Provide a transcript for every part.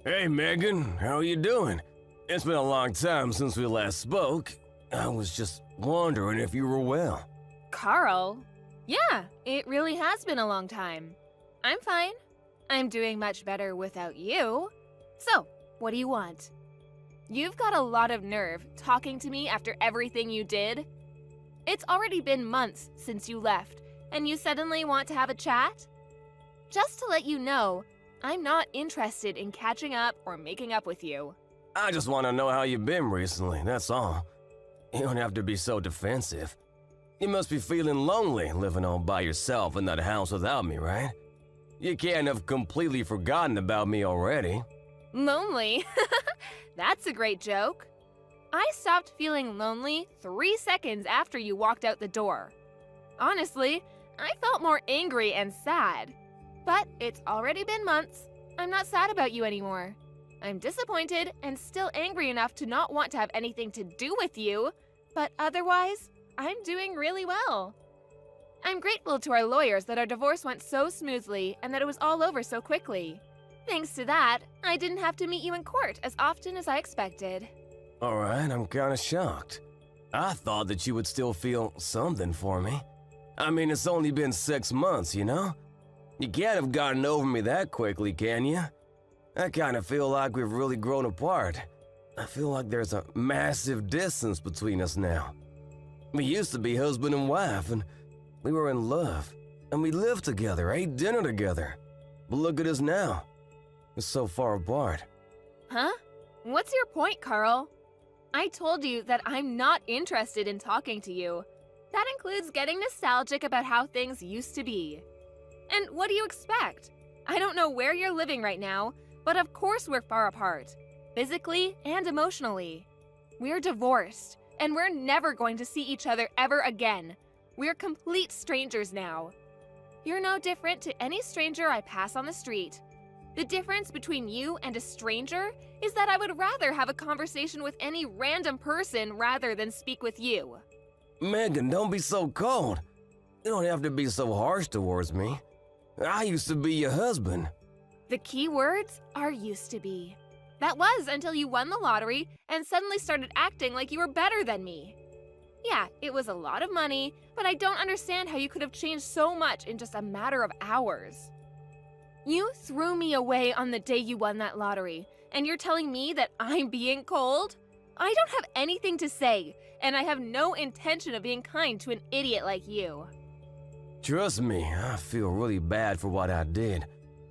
Hey, Megan, how are you doing? It's been a long time since we last spoke. I was just wondering if you were well. Carl? Yeah, it really has been a long time. I'm fine. I'm doing much better without you. So, what do you want? You've got a lot of nerve talking to me after everything you did. It's already been months since you left, and you suddenly want to have a chat? Just to let you know, I'm not interested in catching up or making up with you. I just want to know how you've been recently, that's all. You don't have to be so defensive. You must be feeling lonely living all by yourself in that house without me, right? You can't have completely forgotten about me already. Lonely? That's a great joke. I stopped feeling lonely 3 seconds after you walked out the door. Honestly, I felt more angry and sad. But it's already been months. I'm not sad about you anymore. I'm disappointed and still angry enough to not want to have anything to do with you, but otherwise, I'm doing really well. I'm grateful to our lawyers that our divorce went so smoothly and that it was all over so quickly. Thanks to that, I didn't have to meet you in court as often as I expected. Alright, I'm kinda shocked. I thought that you would still feel something for me. I mean, it's only been 6 months, you know? You can't have gotten over me that quickly, can you? I kinda feel like we've really grown apart. I feel like there's a massive distance between us now. We used to be husband and wife, and we were in love. And we lived together, ate dinner together. But look at us now. We're so far apart. Huh? What's your point, Carl? I told you that I'm not interested in talking to you. That includes getting nostalgic about how things used to be. And what do you expect? I don't know where you're living right now, but of course we're far apart, physically and emotionally. We're divorced, and we're never going to see each other ever again. We're complete strangers now. You're no different to any stranger I pass on the street. The difference between you and a stranger is that I would rather have a conversation with any random person rather than speak with you. Megan, don't be so cold. You don't have to be so harsh towards me. I used to be your husband. The key words are used to be. That was until you won the lottery and suddenly started acting like you were better than me. Yeah, it was a lot of money, but I don't understand how you could have changed so much in just a matter of hours. You threw me away on the day you won that lottery, and you're telling me that I'm being cold? I don't have anything to say, and I have no intention of being kind to an idiot like you. Trust me, I feel really bad for what I did.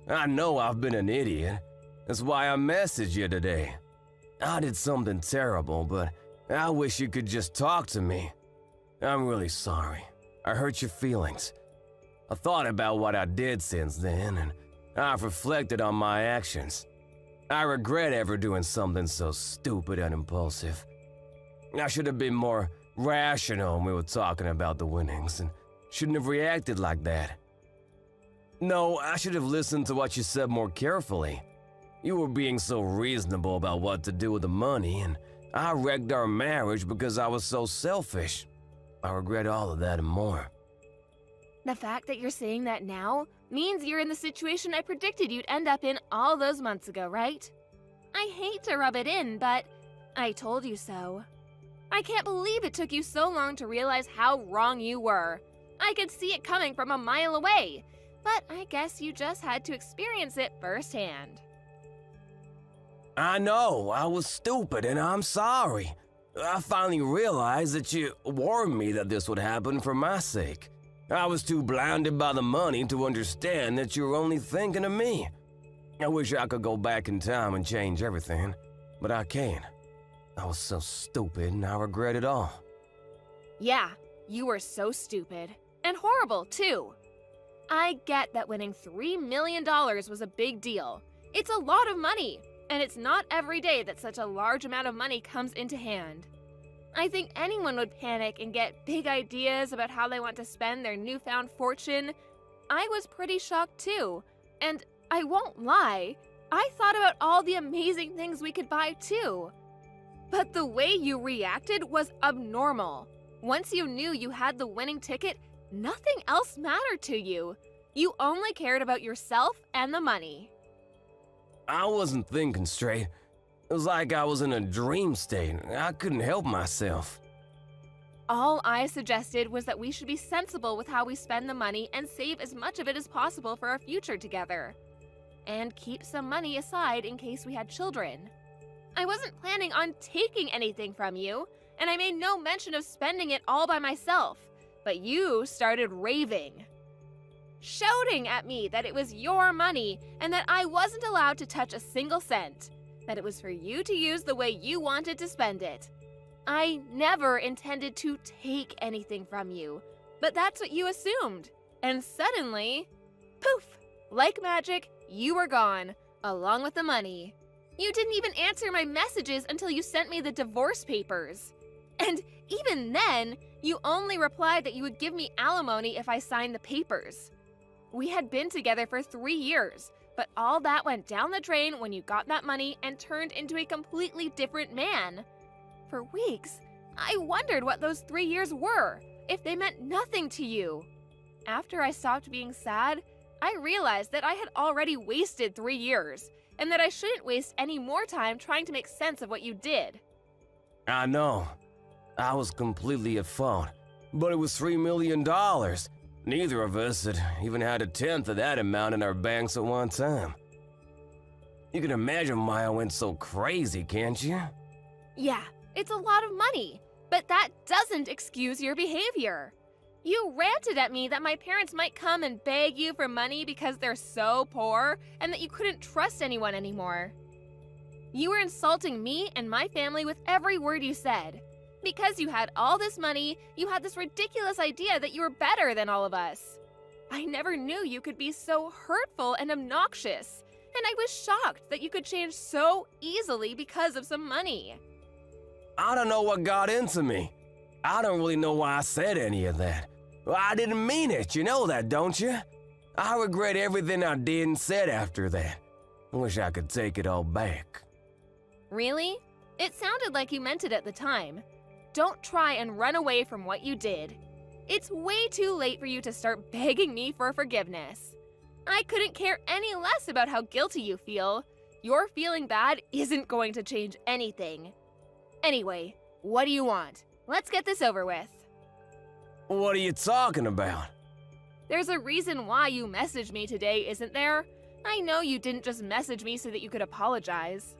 I know I've been an idiot. That's why I messaged you today. I did something terrible, but I wish you could just talk to me. I'm really sorry. I hurt your feelings. I thought about what I did since then, and I've reflected on my actions. I regret ever doing something so stupid and impulsive. I should have been more rational when we were talking about the winnings, and shouldn't have reacted like that. No, I should have listened to what you said more carefully. You were being so reasonable about what to do with the money, and I wrecked our marriage because I was so selfish. I regret all of that and more. The fact that you're saying that now means you're in the situation I predicted you'd end up in all those months ago, right? I hate to rub it in, but I told you so. I can't believe it took you so long to realize how wrong you were. I could see it coming from a mile away, but I guess you just had to experience it firsthand. I know, I was stupid and I'm sorry. I finally realized that you warned me that this would happen for my sake. I was too blinded by the money to understand that you were only thinking of me. I wish I could go back in time and change everything, but I can't. I was so stupid and I regret it all. Yeah, you were so stupid. And horrible, too. I get that winning $3 million was a big deal. It's a lot of money, and it's not every day that such a large amount of money comes into hand. I think anyone would panic and get big ideas about how they want to spend their newfound fortune. I was pretty shocked too, and I won't lie, I thought about all the amazing things we could buy too. But the way you reacted was abnormal. Once you knew you had the winning ticket, nothing else mattered to you. You only cared about yourself and the money. I wasn't thinking straight. It was like I was in a dream state. I couldn't help myself. All I suggested was that we should be sensible with how we spend the money and save as much of it as possible for our future together. And keep some money aside in case we had children. I wasn't planning on taking anything from you, and I made no mention of spending it all by myself, but you started raving. Shouting at me that it was your money and that I wasn't allowed to touch a single cent, that it was for you to use the way you wanted to spend it. I never intended to take anything from you, but that's what you assumed. And suddenly, poof, like magic, you were gone, along with the money. You didn't even answer my messages until you sent me the divorce papers. And even then, you only replied that you would give me alimony if I signed the papers. We had been together for 3 years, but all that went down the drain when you got that money and turned into a completely different man. For weeks, I wondered what those 3 years were, if they meant nothing to you. After I stopped being sad, I realized that I had already wasted 3 years, and that I shouldn't waste any more time trying to make sense of what you did. I know. I was completely at fault. But it was $3 million. Neither of us had even had a tenth of that amount in our banks at one time. You can imagine why I went so crazy, can't you? Yeah, it's a lot of money, but that doesn't excuse your behavior. You ranted at me that my parents might come and beg you for money because they're so poor and that you couldn't trust anyone anymore. You were insulting me and my family with every word you said. Because you had all this money, you had this ridiculous idea that you were better than all of us. I never knew you could be so hurtful and obnoxious, and I was shocked that you could change so easily because of some money. I don't know what got into me. I don't really know why I said any of that. I didn't mean it, you know that, don't you? I regret everything I did and said after that. I wish I could take it all back. Really? It sounded like you meant it at the time. Don't try and run away from what you did. It's way too late for you to start begging me for forgiveness. I couldn't care any less about how guilty you feel. Your feeling bad isn't going to change anything. Anyway, what do you want? Let's get this over with. What are you talking about? There's a reason why you messaged me today, isn't there? I know you didn't just message me so that you could apologize.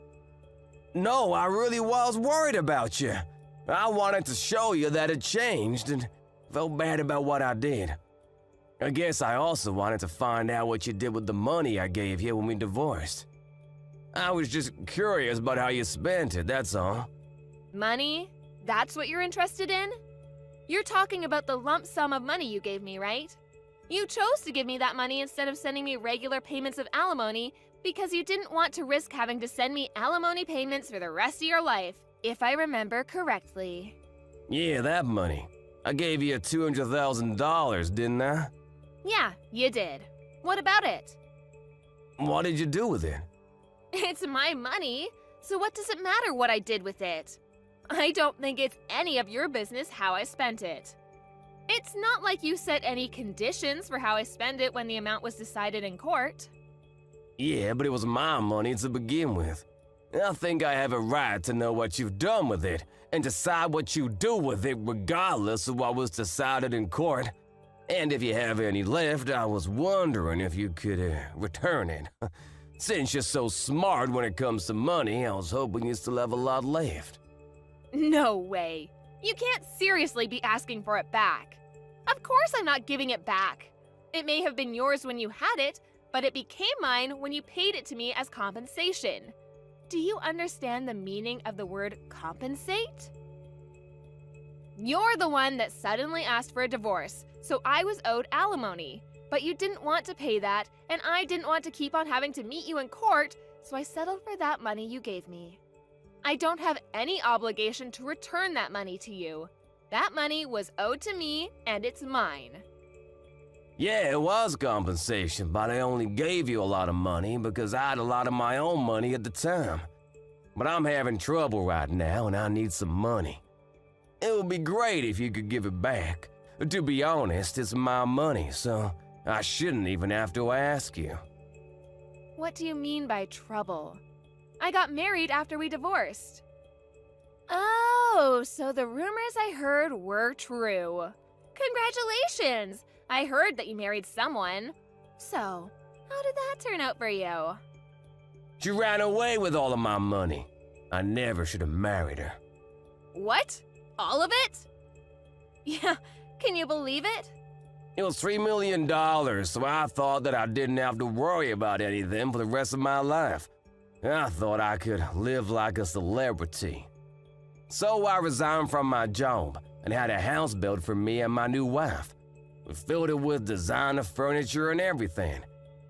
No, I really was worried about you. I wanted to show you that it changed and felt bad about what I did. I guess I also wanted to find out what you did with the money I gave you when we divorced. I was just curious about how you spent it, that's all. Money? That's what you're interested in? You're talking about the lump sum of money you gave me, right? You chose to give me that money instead of sending me regular payments of alimony because you didn't want to risk having to send me alimony payments for the rest of your life, if I remember correctly. Yeah, that money. I gave you $200,000, didn't I? Yeah, you did. What about it? What did you do with it? It's my money, so what does it matter what I did with it? I don't think it's any of your business how I spent it. It's not like you set any conditions for how I spend it when the amount was decided in court. Yeah, but it was my money to begin with. I think I have a right to know what you've done with it and decide what you do with it regardless of what was decided in court. And if you have any left, I was wondering if you could return it. Since you're so smart when it comes to money, I was hoping you still have a lot left. No way. You can't seriously be asking for it back. Of course I'm not giving it back. It may have been yours when you had it, but it became mine when you paid it to me as compensation. Do you understand the meaning of the word compensate? You're the one that suddenly asked for a divorce, so I was owed alimony. But you didn't want to pay that, and I didn't want to keep on having to meet you in court, so I settled for that money you gave me. I don't have any obligation to return that money to you. That money was owed to me, and it's mine. Yeah, it was compensation, but I only gave you a lot of money because I had a lot of my own money at the time. But I'm having trouble right now, and I need some money. It would be great if you could give it back. To be honest, it's my money, so I shouldn't even have to ask you. What do you mean by trouble? I got married after we divorced. Oh, so the rumors I heard were true. Congratulations! I heard that you married someone. So, how did that turn out for you? She ran away with all of my money. I never should have married her. What? All of it? Yeah, can you believe it? It was $3 million, so I thought that I didn't have to worry about anything for the rest of my life. I thought I could live like a celebrity. So I resigned from my job and had a house built for me and my new wife. We filled it with designer furniture and everything.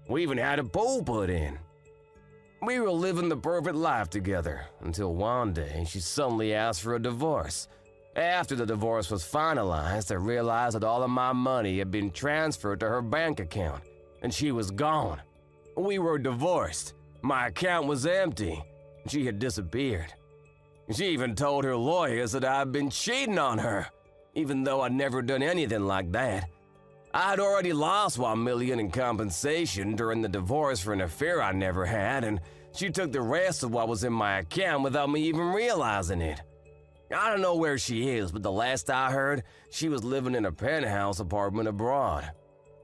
We even had a pool put in. We were living the perfect life together until one day she suddenly asked for a divorce. After the divorce was finalized, I realized that all of my money had been transferred to her bank account, and she was gone. We were divorced. My account was empty. She had disappeared. She even told her lawyers that I'd been cheating on her, even though I'd never done anything like that. I'd already lost $1 million in compensation during the divorce for an affair I never had, and she took the rest of what was in my account without me even realizing it. I don't know where she is, but the last I heard, she was living in a penthouse apartment abroad.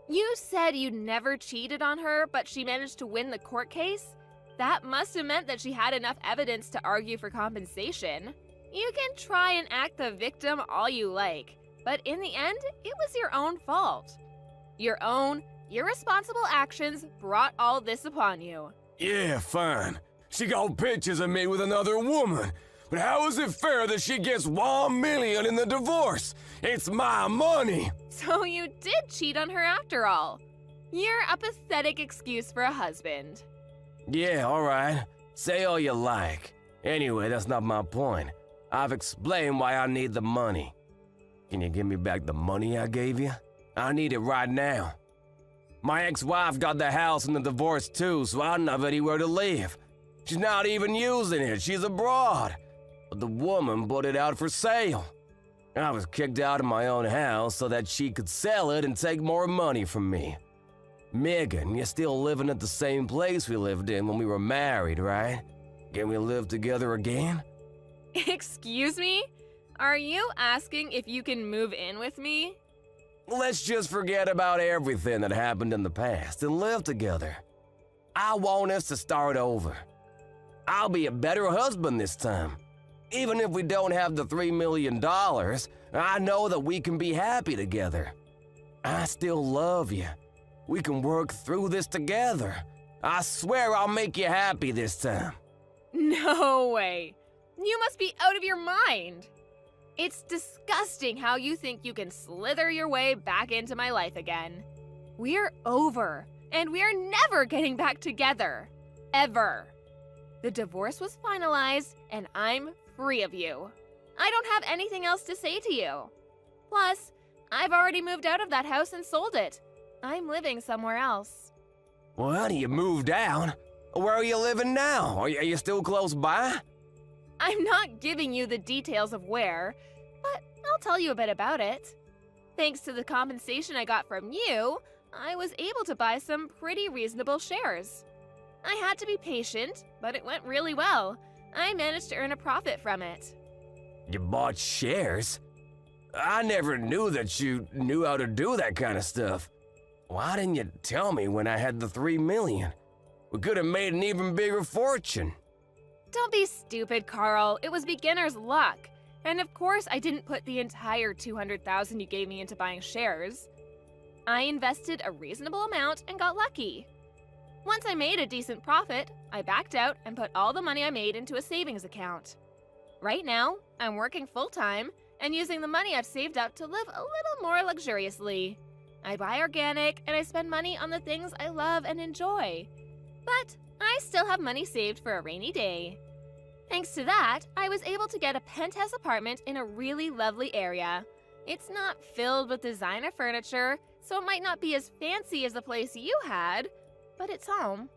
You said you never cheated on her, but she managed to win the court case? That must have meant that she had enough evidence to argue for compensation. You can try and act the victim all you like, but in the end, it was your own fault. Your own, irresponsible actions brought all this upon you. Yeah, fine. She got pictures of me with another woman. But how is it fair that she gets $1 million in the divorce? It's my money! So you did cheat on her after all. You're a pathetic excuse for a husband. Yeah, alright. Say all you like. Anyway, that's not my point. I've explained why I need the money. Can you give me back the money I gave you? I need it right now. My ex-wife got the house in the divorce too, so I don't have anywhere to live. She's not even using it, she's abroad. But the woman put it out for sale. I was kicked out of my own house so that she could sell it and take more money from me. Megan, you're still living at the same place we lived in when we were married, right? Can we live together again? Excuse me? Are you asking if you can move in with me? Let's just forget about everything that happened in the past and live together. I want us to start over. I'll be a better husband this time. Even if we don't have the $3 million, I know that we can be happy together. I still love you. We can work through this together. I swear I'll make you happy this time. No way. You must be out of your mind. It's disgusting how you think you can slither your way back into my life again. We're over, and we're never getting back together. Ever. The divorce was finalized, and I'm free of you. I don't have anything else to say to you. Plus, I've already moved out of that house and sold it. I'm living somewhere else. Well, you moved out. Where are you living now? Are you still close by? I'm not giving you the details of where, but I'll tell you a bit about it. Thanks to the compensation I got from you, I was able to buy some pretty reasonable shares. I had to be patient, but it went really well. I managed to earn a profit from it. You bought shares? I never knew that you knew how to do that kind of stuff. Why didn't you tell me when I had the $3 million? We could have made an even bigger fortune. Don't be stupid, Carl. It was beginner's luck. And of course, I didn't put the entire $200,000 you gave me into buying shares. I invested a reasonable amount and got lucky. Once I made a decent profit, I backed out and put all the money I made into a savings account. Right now, I'm working full-time and using the money I've saved up to live a little more luxuriously. I buy organic and I spend money on the things I love and enjoy. But I still have money saved for a rainy day. Thanks to that, I was able to get a penthouse apartment in a really lovely area. It's not filled with designer furniture, so it might not be as fancy as the place you had, but it's home.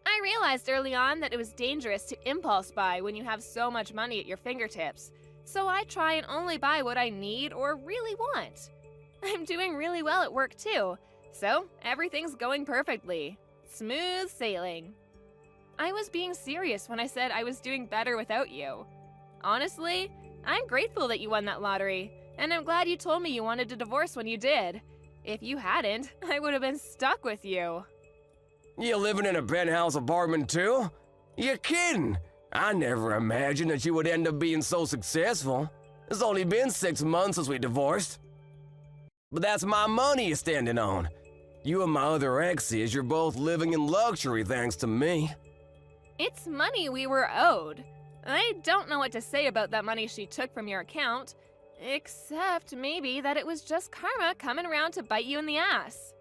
I realized early on that it was dangerous to impulse buy when you have so much money at your fingertips, so I try and only buy what I need or really want. I'm doing really well at work too, so everything's going perfectly. Smooth sailing. I was being serious when I said I was doing better without you. Honestly, I'm grateful that you won that lottery, and I'm glad you told me you wanted a divorce when you did. If you hadn't, I would have been stuck with you. You living in a penthouse apartment too? You're kidding! I never imagined that you would end up being so successful. It's only been 6 months since we divorced. But that's my money you're standing on. You and my other exes, you're both living in luxury thanks to me. It's money we were owed. I don't know what to say about that money she took from your account, except maybe that it was just karma coming around to bite you in the ass.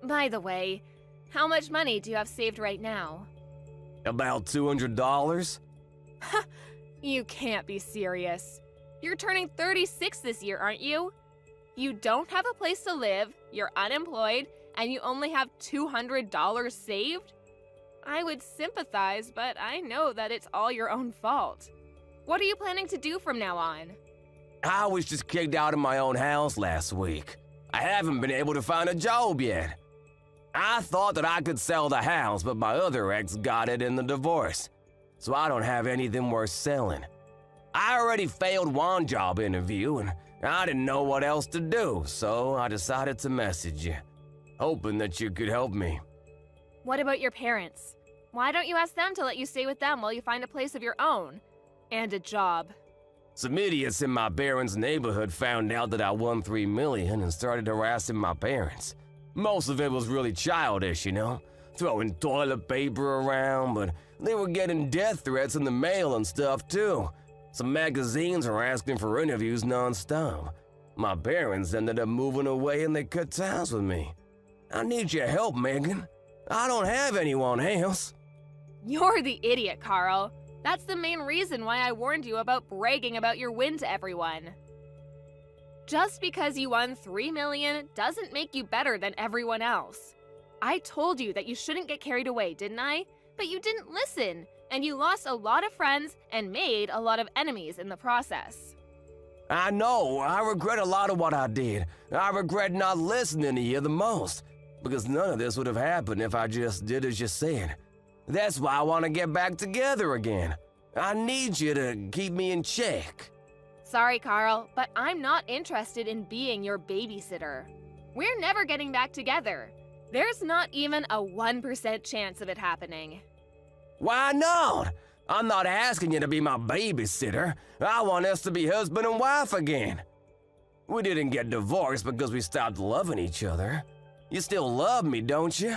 By the way, how much money do you have saved right now? About $200? You can't be serious. You're turning 36 this year, aren't you? You don't have a place to live, you're unemployed, and you only have $200 saved? I would sympathize, but I know that it's all your own fault. What are you planning to do from now on? I was just kicked out of my own house last week. I haven't been able to find a job yet. I thought that I could sell the house, but my other ex got it in the divorce, so I don't have anything worth selling. I already failed one job interview, and I didn't know what else to do, so I decided to message you, hoping that you could help me. What about your parents? Why don't you ask them to let you stay with them while you find a place of your own? And a job. Some idiots in my parents' neighborhood found out that I won $3 million and started harassing my parents. Most of it was really childish, you know, throwing toilet paper around, but they were getting death threats in the mail and stuff too. Some magazines were asking for interviews non-stop. My parents ended up moving away and they cut ties with me. I need your help, Megan. I don't have anyone else. You're the idiot, Carl. That's the main reason why I warned you about bragging about your win to everyone. Just because you won $3 million doesn't make you better than everyone else. I told you that you shouldn't get carried away, didn't I? But you didn't listen, and you lost a lot of friends and made a lot of enemies in the process. I know, I regret a lot of what I did. I regret not listening to you the most, because none of this would have happened if I just did as you said. That's why I want to get back together again. I need you to keep me in check. Sorry, Carl, but I'm not interested in being your babysitter. We're never getting back together. There's not even a 1% chance of it happening. Why not? I'm not asking you to be my babysitter. I want us to be husband and wife again. We didn't get divorced because we stopped loving each other. You still love me, don't you?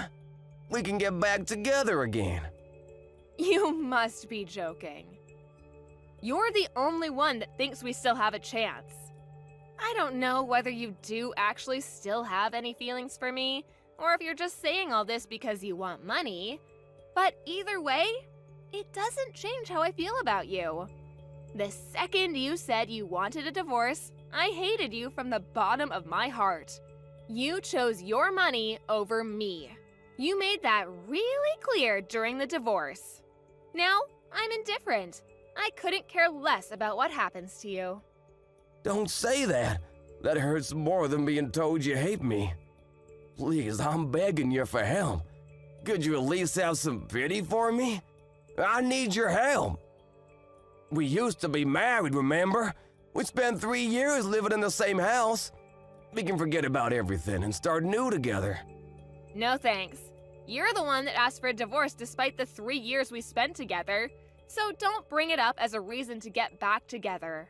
We can get back together again. You must be joking. You're the only one that thinks we still have a chance. I don't know whether you do actually still have any feelings for me, or if you're just saying all this because you want money. But either way, it doesn't change how I feel about you. The second you said you wanted a divorce, I hated you from the bottom of my heart. You chose your money over me. You made that really clear during the divorce. Now, I'm indifferent. I couldn't care less about what happens to you. Don't say that. That hurts more than being told you hate me. Please, I'm begging you for help. Could you at least have some pity for me? I need your help. We used to be married, remember? We spent 3 years living in the same house. We can forget about everything and start new together. No thanks. You're the one that asked for a divorce despite the 3 years we spent together. So don't bring it up as a reason to get back together.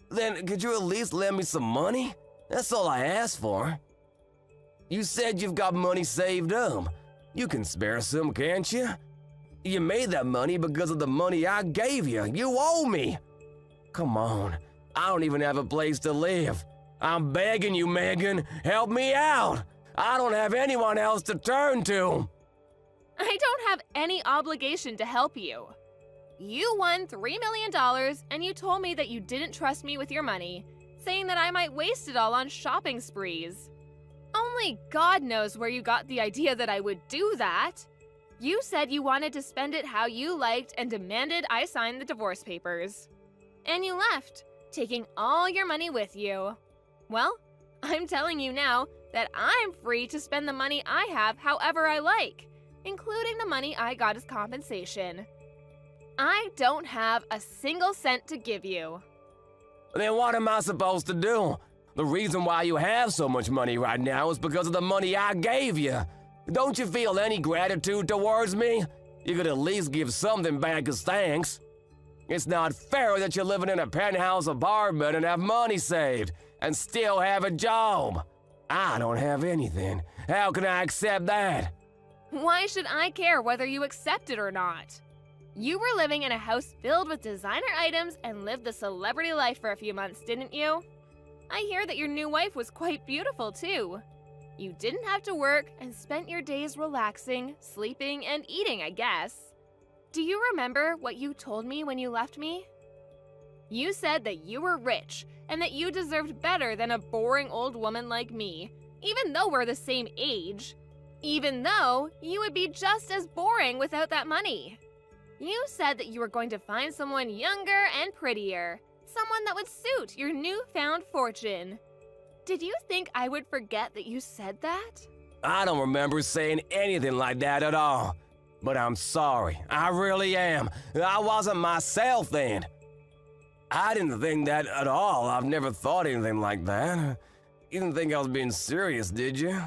Then could you at least lend me some money? That's all I asked for. You said you've got money saved up. You can spare some, can't you? You made that money because of the money I gave you. You owe me. Come on, I don't even have a place to live. I'm begging you, Megan, help me out. I don't have anyone else to turn to. I don't have any obligation to help you. You won $3 million and you told me that you didn't trust me with your money, saying that I might waste it all on shopping sprees. Only God knows where you got the idea that I would do that. You said you wanted to spend it how you liked and demanded I sign the divorce papers. And you left, taking all your money with you. Well, I'm telling you now that I'm free to spend the money I have however I like. including the money I got as compensation. I don't have a single cent to give you. Then what am I supposed to do? The reason why you have so much money right now is because of the money I gave you. Don't you feel any gratitude towards me? You could at least give something back as thanks. It's not fair that you're living in a penthouse apartment and have money saved and still have a job. I don't have anything. How can I accept that? Why should I care whether you accept it or not? You were living in a house filled with designer items and lived the celebrity life for a few months, didn't you? I hear that your new wife was quite beautiful, too. You didn't have to work and spent your days relaxing, sleeping, and eating, I guess. Do you remember what you told me when you left me? You said that you were rich and that you deserved better than a boring old woman like me, even though we're the same age. Even though you would be just as boring without that money. You said that you were going to find someone younger and prettier. Someone that would suit your newfound fortune. Did you think I would forget that you said that? I don't remember saying anything like that at all. But I'm sorry, I really am. I wasn't myself then. I didn't think that at all. I've never thought anything like that. You didn't think I was being serious, did you?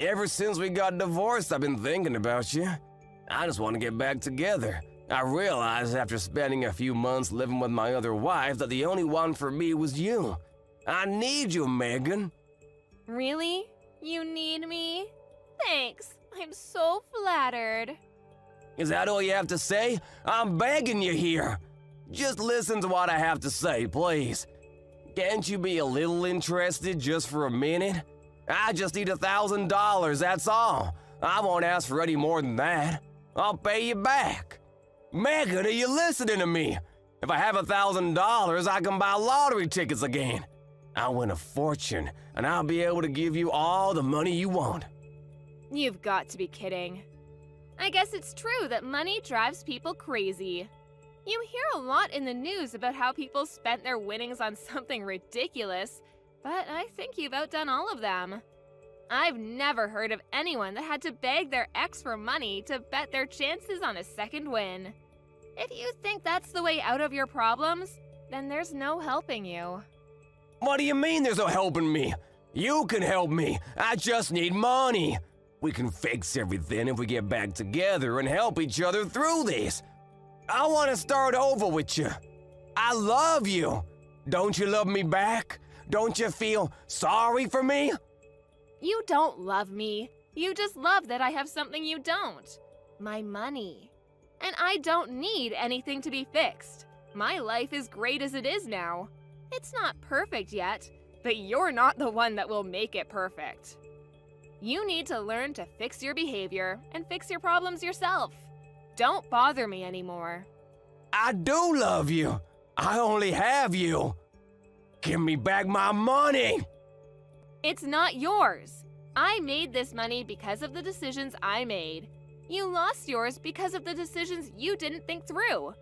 Ever since we got divorced, I've been thinking about you. I just want to get back together. I realized after spending a few months living with my other wife that the only one for me was you. I need you, Megan. Really? You need me? Thanks. I'm so flattered. Is that all you have to say? I'm begging you here. Just listen to what I have to say, please. Can't you be a little interested just for a minute? I just need $1,000, that's all. I won't ask for any more than that. I'll pay you back. Megan, are you listening to me? If I have $1,000, I can buy lottery tickets again. I'll win a fortune, and I'll be able to give you all the money you want. You've got to be kidding. I guess it's true that money drives people crazy. You hear a lot in the news about how people spent their winnings on something ridiculous, but I think you've outdone all of them. I've never heard of anyone that had to beg their ex for money to bet their chances on a second win. If you think that's the way out of your problems, then there's no helping you. What do you mean there's no helping me? You can help me. I just need money. We can fix everything if we get back together and help each other through this. I want to start over with you. I love you. Don't you love me back? Don't you feel sorry for me? You don't love me. You just love that I have something you don't. My money. And I don't need anything to be fixed. My life is great as it is now. It's not perfect yet, but you're not the one that will make it perfect. You need to learn to fix your behavior and fix your problems yourself. Don't bother me anymore. I do love you. I only have you. Give me back my money. It's not yours. I made this money because of the decisions I made. You lost yours because of the decisions you didn't think through.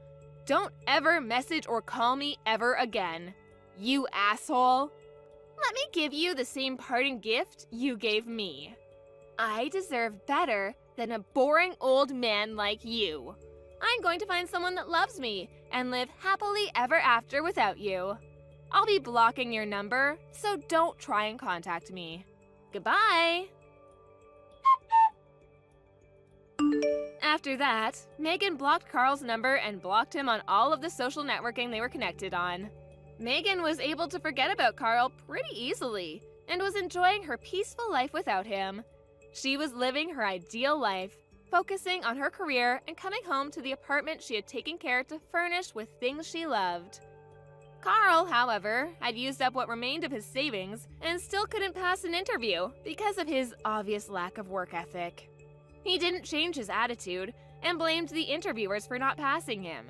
Don't ever message or call me ever again. You asshole. Let me give you the same parting gift you gave me. I deserve better than a boring old man like you. I'm going to find someone that loves me and live happily ever after without you. I'll be blocking your number, so don't try and contact me. Goodbye. After that, Megan blocked Carl's number and blocked him on all of the social networking they were connected on. Megan was able to forget about Carl pretty easily and was enjoying her peaceful life without him. She was living her ideal life, focusing on her career and coming home to the apartment she had taken care to furnish with things she loved. Carl, however, had used up what remained of his savings and still couldn't pass an interview because of his obvious lack of work ethic. He didn't change his attitude and blamed the interviewers for not passing him.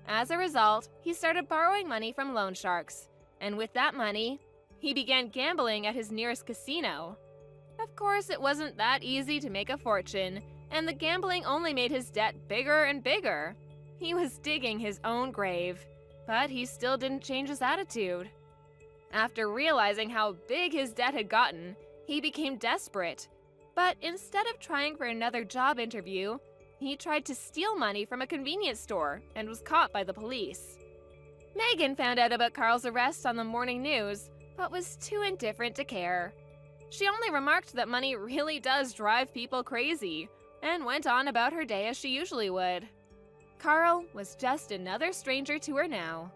As a result, he started borrowing money from loan sharks, and with that money, he began gambling at his nearest casino. Of course, it wasn't that easy to make a fortune, and the gambling only made his debt bigger and bigger. He was digging his own grave, but he still didn't change his attitude. After realizing how big his debt had gotten, he became desperate. But instead of trying for another job interview, he tried to steal money from a convenience store and was caught by the police. Megan found out about Carl's arrest on the morning news, but was too indifferent to care. She only remarked that money really does drive people crazy, and went on about her day as she usually would. Carl was just another stranger to her now.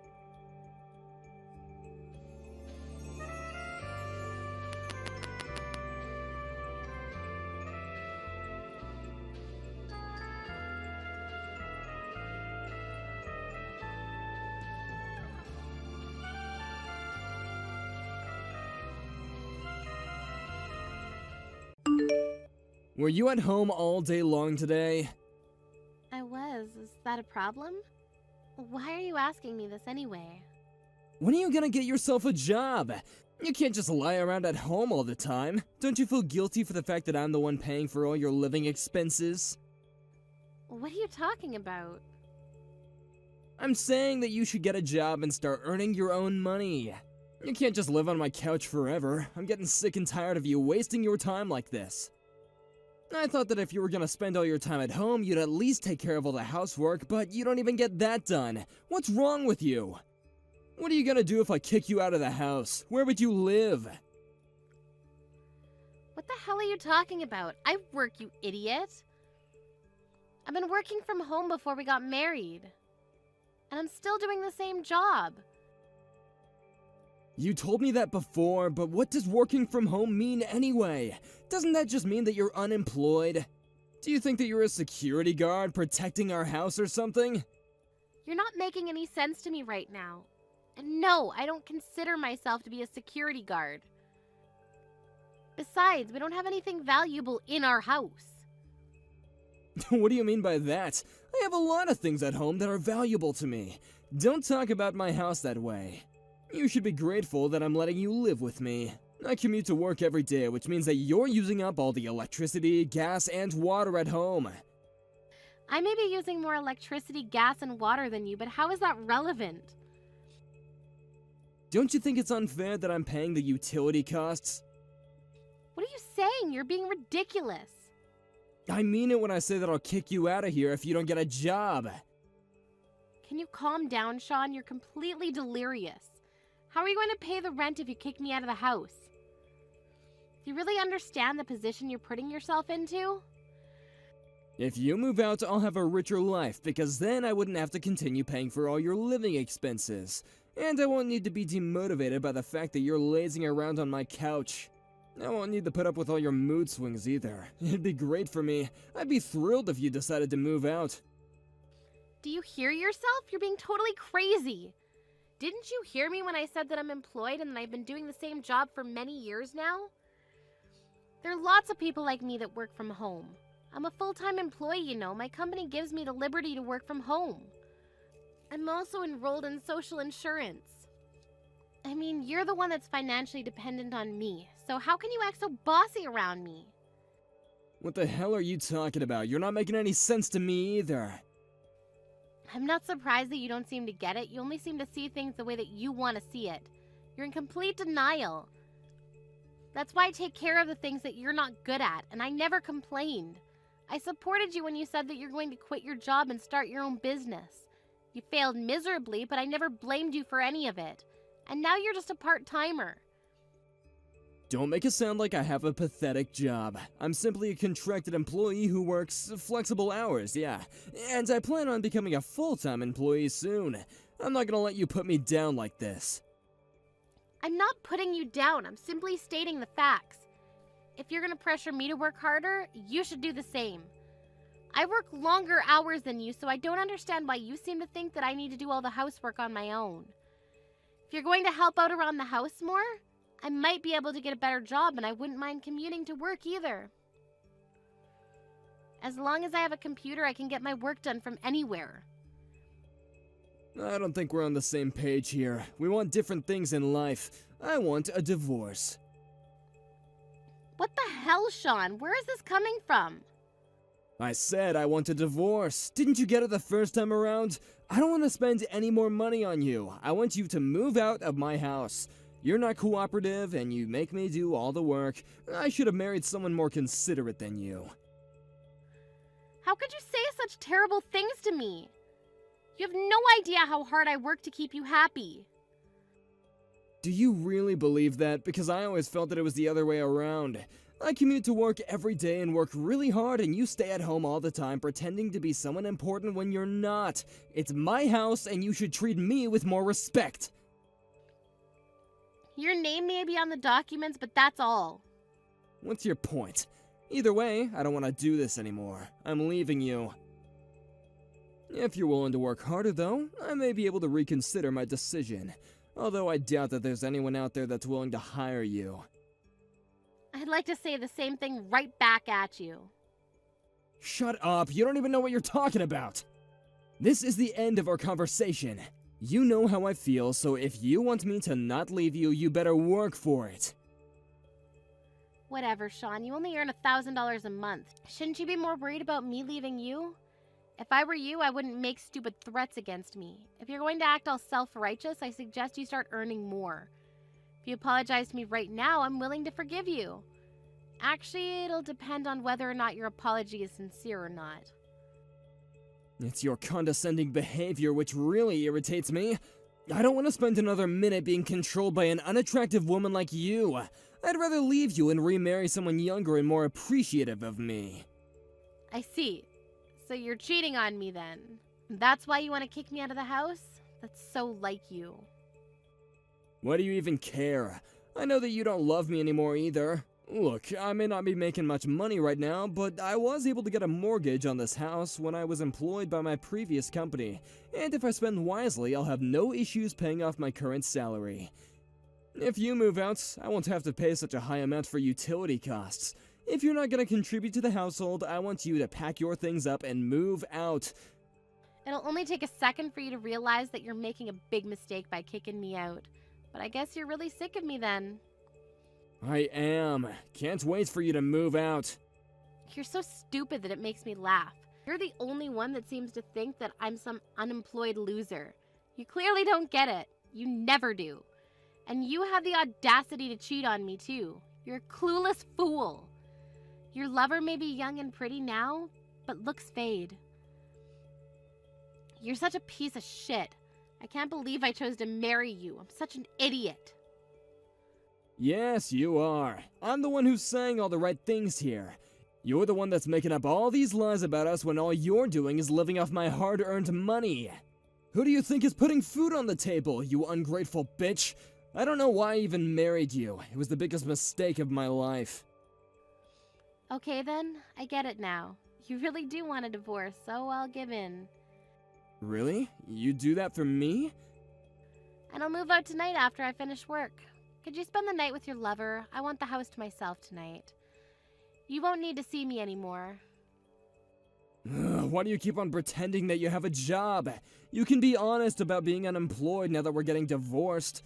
Were you at home all day long today? I was. Is that a problem? Why are you asking me this anyway? When are you gonna get yourself a job? You can't just lie around at home all the time. Don't you feel guilty for the fact that I'm the one paying for all your living expenses? What are you talking about? I'm saying that you should get a job and start earning your own money. You can't just live on my couch forever. I'm getting sick and tired of you wasting your time like this. I thought that if you were gonna spend all your time at home, you'd at least take care of all the housework, but you don't even get that done. What's wrong with you? What are you gonna do if I kick you out of the house? Where would you live? What the hell are you talking about? I work, you idiot. I've been working from home before we got married. And I'm still doing the same job. You told me that before, but what does working from home mean anyway? Doesn't that just mean that you're unemployed? Do you think that you're a security guard protecting our house or something? You're not making any sense to me right now. And no, I don't consider myself to be a security guard. Besides, we don't have anything valuable in our house. What do you mean by that? I have a lot of things at home that are valuable to me. Don't talk about my house that way. You should be grateful that I'm letting you live with me. I commute to work every day, which means that you're using up all the electricity, gas, and water at home. I may be using more electricity, gas, and water than you, but how is that relevant? Don't you think it's unfair that I'm paying the utility costs? What are you saying? You're being ridiculous. I mean it when I say that I'll kick you out of here if you don't get a job. Can you calm down, Sean? You're completely delirious. How are you going to pay the rent if you kick me out of the house? Do you really understand the position you're putting yourself into? If you move out, I'll have a richer life, because then I wouldn't have to continue paying for all your living expenses. And I won't need to be demotivated by the fact that you're lazing around on my couch. I won't need to put up with all your mood swings either. It'd be great for me. I'd be thrilled if you decided to move out. Do you hear yourself? You're being totally crazy. Didn't you hear me when I said that I'm employed and that I've been doing the same job for many years now? There are lots of people like me that work from home. I'm a full-time employee, you know. My company gives me the liberty to work from home. I'm also enrolled in social insurance. I mean, you're the one that's financially dependent on me, so how can you act so bossy around me? What the hell are you talking about? You're not making any sense to me either. I'm not surprised that you don't seem to get it. You only seem to see things the way that you want to see it. You're in complete denial. That's why I take care of the things that you're not good at, and I never complained. I supported you when you said that you're going to quit your job and start your own business. You failed miserably, but I never blamed you for any of it. And now you're just a part-timer. Don't make it sound like I have a pathetic job. I'm simply a contracted employee who works flexible hours, yeah. And I plan on becoming a full-time employee soon. I'm not gonna let you put me down like this. I'm not putting you down. I'm simply stating the facts. If you're gonna pressure me to work harder, you should do the same. I work longer hours than you, so I don't understand why you seem to think that I need to do all the housework on my own. If you're going to help out around the house more, I might be able to get a better job, and I wouldn't mind commuting to work either. As long as I have a computer, I can get my work done from anywhere. I don't think we're on the same page here. We want different things in life. I want a divorce. What the hell, Sean? Where is this coming from? I said I want a divorce. Didn't you get it the first time around? I don't want to spend any more money on you. I want you to move out of my house. You're not cooperative, and you make me do all the work. I should have married someone more considerate than you. How could you say such terrible things to me? You have no idea how hard I work to keep you happy. Do you really believe that? Because I always felt that it was the other way around. I commute to work every day and work really hard, and you stay at home all the time pretending to be someone important when you're not. It's my house, and you should treat me with more respect. Your name may be on the documents, but that's all. What's your point? Either way, I don't want to do this anymore. I'm leaving you. If you're willing to work harder, though, I may be able to reconsider my decision. Although I doubt that there's anyone out there that's willing to hire you. I'd like to say the same thing right back at you. Shut up, you don't even know what you're talking about! This is the end of our conversation. You know how I feel, so if you want me to not leave you, you better work for it. Whatever, Sean, you only earn $1,000 a month. Shouldn't you be more worried about me leaving you? If I were you, I wouldn't make stupid threats against me. If you're going to act all self-righteous, I suggest you start earning more. If you apologize to me right now, I'm willing to forgive you. Actually, it'll depend on whether or not your apology is sincere or not. It's your condescending behavior which really irritates me. I don't want to spend another minute being controlled by an unattractive woman like you. I'd rather leave you and remarry someone younger and more appreciative of me. I see. So you're cheating on me then. That's why you want to kick me out of the house? That's so like you. Why do you even care? I know that you don't love me anymore either. Look, I may not be making much money right now, but I was able to get a mortgage on this house when I was employed by my previous company, and if I spend wisely, I'll have no issues paying off my current salary. If you move out, I won't have to pay such a high amount for utility costs. If you're not going to contribute to the household, I want you to pack your things up and move out. It'll only take a second for you to realize that you're making a big mistake by kicking me out. But I guess you're really sick of me then. I am. Can't wait for you to move out. You're so stupid that it makes me laugh. You're the only one that seems to think that I'm some unemployed loser. You clearly don't get it. You never do. And you have the audacity to cheat on me too. You're a clueless fool. Your lover may be young and pretty now, but looks fade. You're such a piece of shit. I can't believe I chose to marry you. I'm such an idiot. Yes, you are. I'm the one who's saying all the right things here. You're the one that's making up all these lies about us when all you're doing is living off my hard-earned money. Who do you think is putting food on the table, you ungrateful bitch? I don't know why I even married you. It was the biggest mistake of my life. Okay then, I get it now. You really do want a divorce, so I'll give in. Really? You do that for me? And I'll move out tonight after I finish work. Could you spend the night with your lover? I want the house to myself tonight. You won't need to see me anymore. Why do you keep on pretending that you have a job? You can be honest about being unemployed now that we're getting divorced.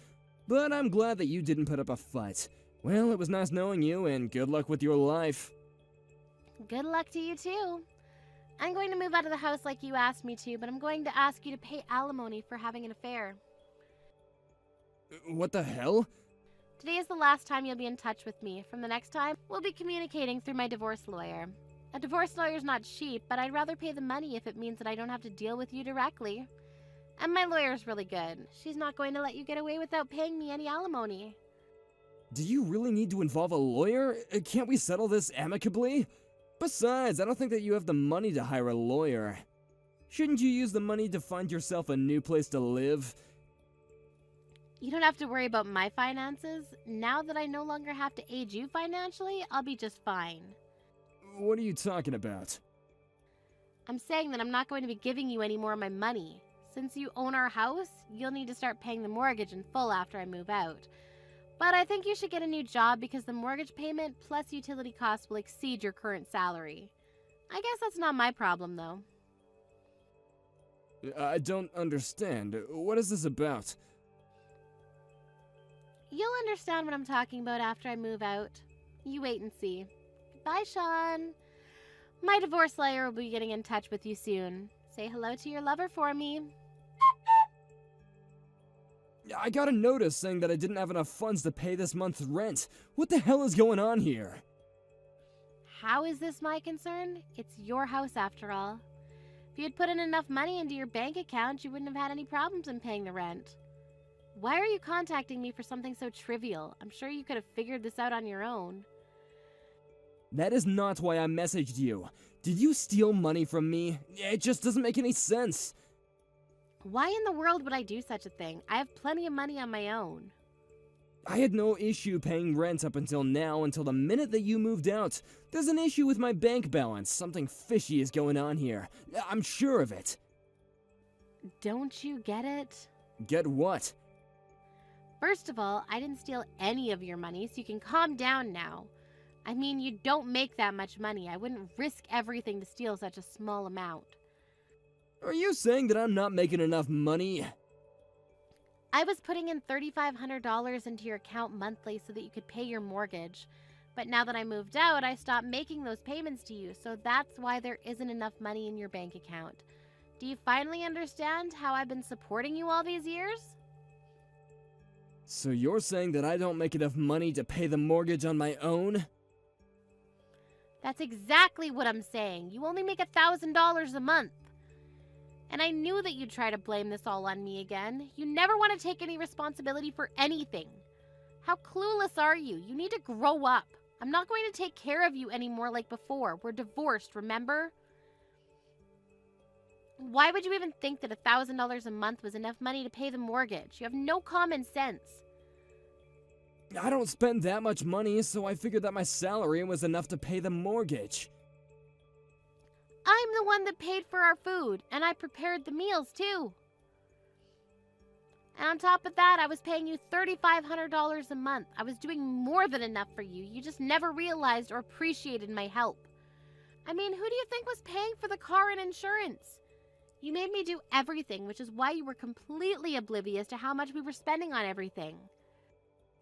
But I'm glad that you didn't put up a fight. Well, it was nice knowing you, and good luck with your life. Good luck to you too. I'm going to move out of the house like you asked me to, but I'm going to ask you to pay alimony for having an affair. What the hell? Today is the last time you'll be in touch with me. From the next time, we'll be communicating through my divorce lawyer. A divorce lawyer's not cheap, but I'd rather pay the money if it means that I don't have to deal with you directly. And my lawyer's really good. She's not going to let you get away without paying me any alimony. Do you really need to involve a lawyer? Can't we settle this amicably? Besides, I don't think that you have the money to hire a lawyer. Shouldn't you use the money to find yourself a new place to live? You don't have to worry about my finances. Now that I no longer have to aid you financially, I'll be just fine. What are you talking about? I'm saying that I'm not going to be giving you any more of my money. Since you own our house, you'll need to start paying the mortgage in full after I move out. But I think you should get a new job because the mortgage payment plus utility costs will exceed your current salary. I guess that's not my problem, though. I don't understand. What is this about? You'll understand what I'm talking about after I move out. You wait and see. Goodbye, Sean. My divorce lawyer will be getting in touch with you soon. Say hello to your lover for me. I got a notice saying that I didn't have enough funds to pay this month's rent. What the hell is going on here? How is this my concern? It's your house after all. If you had put in enough money into your bank account, you wouldn't have had any problems in paying the rent. Why are you contacting me for something so trivial? I'm sure you could have figured this out on your own. That is not why I messaged you. Did you steal money from me? It just doesn't make any sense. Why in the world would I do such a thing? I have plenty of money on my own. I had no issue paying rent up until now, until the minute that you moved out. There's an issue with my bank balance. Something fishy is going on here. I'm sure of it. Don't you get it? Get what? First of all, I didn't steal any of your money, so you can calm down now. I mean, you don't make that much money. I wouldn't risk everything to steal such a small amount. Are you saying that I'm not making enough money? I was putting in $3,500 into your account monthly so that you could pay your mortgage. But now that I moved out, I stopped making those payments to you, so that's why there isn't enough money in your bank account. Do you finally understand how I've been supporting you all these years? So you're saying that I don't make enough money to pay the mortgage on my own? That's exactly what I'm saying. You only make $1,000 a month. And I knew that you'd try to blame this all on me again. You never want to take any responsibility for anything. How clueless are you? You need to grow up. I'm not going to take care of you anymore like before. We're divorced, remember? Why would you even think that $1,000 a month was enough money to pay the mortgage? You have no common sense. I don't spend that much money, so I figured that my salary was enough to pay the mortgage. I'm the one that paid for our food, and I prepared the meals too. And on top of that, I was paying you $3,500 a month. I was doing more than enough for you. You just never realized or appreciated my help. I mean, who do you think was paying for the car and insurance? You made me do everything, which is why you were completely oblivious to how much we were spending on everything.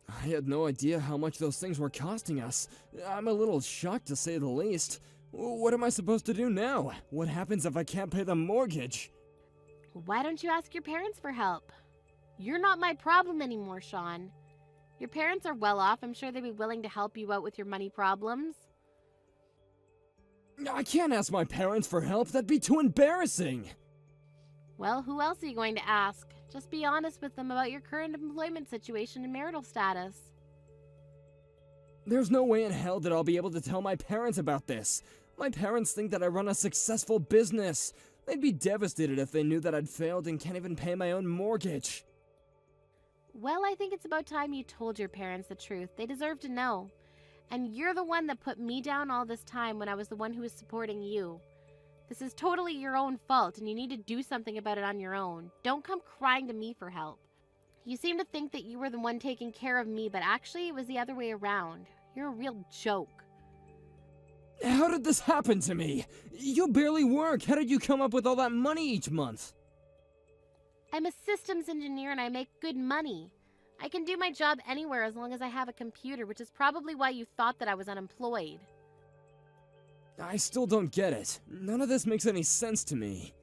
I had no idea how much those things were costing us. I'm a little shocked to say the least. What am I supposed to do now? What happens if I can't pay the mortgage? Why don't you ask your parents for help? You're not my problem anymore, Sean. Your parents are well off. I'm sure they'd be willing to help you out with your money problems. I can't ask my parents for help. That'd be too embarrassing. Well, who else are you going to ask? Just be honest with them about your current employment situation and marital status. There's no way in hell that I'll be able to tell my parents about this. My parents think that I run a successful business. They'd be devastated if they knew that I'd failed and can't even pay my own mortgage. Well, I think it's about time you told your parents the truth. They deserve to know. And you're the one that put me down all this time when I was the one who was supporting you. This is totally your own fault, and you need to do something about it on your own. Don't come crying to me for help. You seem to think that you were the one taking care of me, but actually it was the other way around. You're a real joke. How did this happen to me? You barely work. How did you come up with all that money each month? I'm a systems engineer and I make good money. I can do my job anywhere as long as I have a computer, which is probably why you thought that I was unemployed. I still don't get it. None of this makes any sense to me.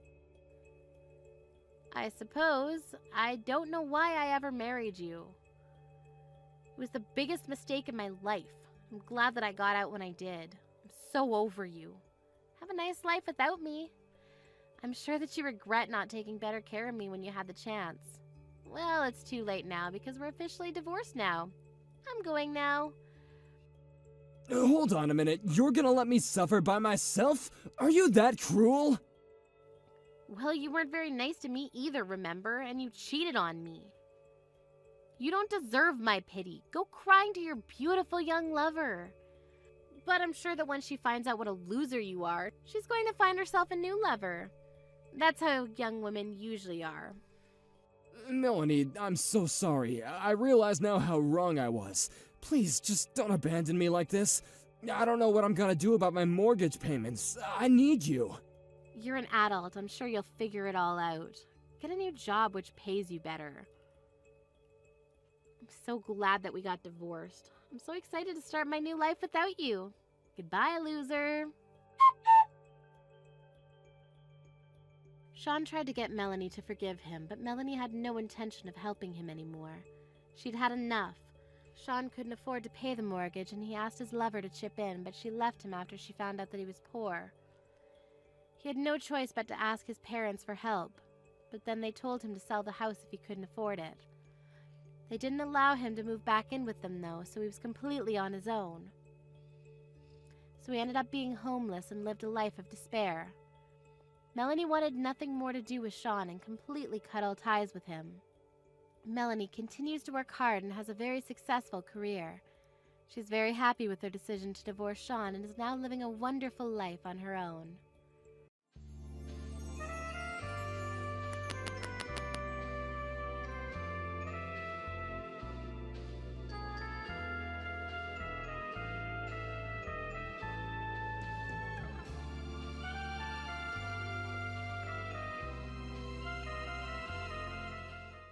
I suppose. I don't know why I ever married you. It was the biggest mistake in my life. I'm glad that I got out when I did. I'm so over you. Have a nice life without me. I'm sure that you regret not taking better care of me when you had the chance. Well, it's too late now because we're officially divorced now. I'm going now. Hold on a minute. You're gonna let me suffer by myself? Are you that cruel? Well, you weren't very nice to me either, remember? And you cheated on me. You don't deserve my pity. Go crying to your beautiful young lover. But I'm sure that when she finds out what a loser you are, she's going to find herself a new lover. That's how young women usually are. Melanie, I'm so sorry. I realize now how wrong I was. Please, just don't abandon me like this. I don't know what I'm gonna do about my mortgage payments. I need you. You're an adult. I'm sure you'll figure it all out. Get a new job which pays you better. I'm so glad that we got divorced. I'm so excited to start my new life without you. Goodbye, loser. Sean tried to get Melanie to forgive him, but Melanie had no intention of helping him anymore. She'd had enough. Sean couldn't afford to pay the mortgage, and he asked his lover to chip in, but she left him after she found out that he was poor. He had no choice but to ask his parents for help, but then they told him to sell the house if he couldn't afford it. They didn't allow him to move back in with them, though, so he was completely on his own. So he ended up being homeless and lived a life of despair. Melanie wanted nothing more to do with Sean and completely cut all ties with him. Melanie continues to work hard and has a very successful career. She's very happy with her decision to divorce Sean and is now living a wonderful life on her own.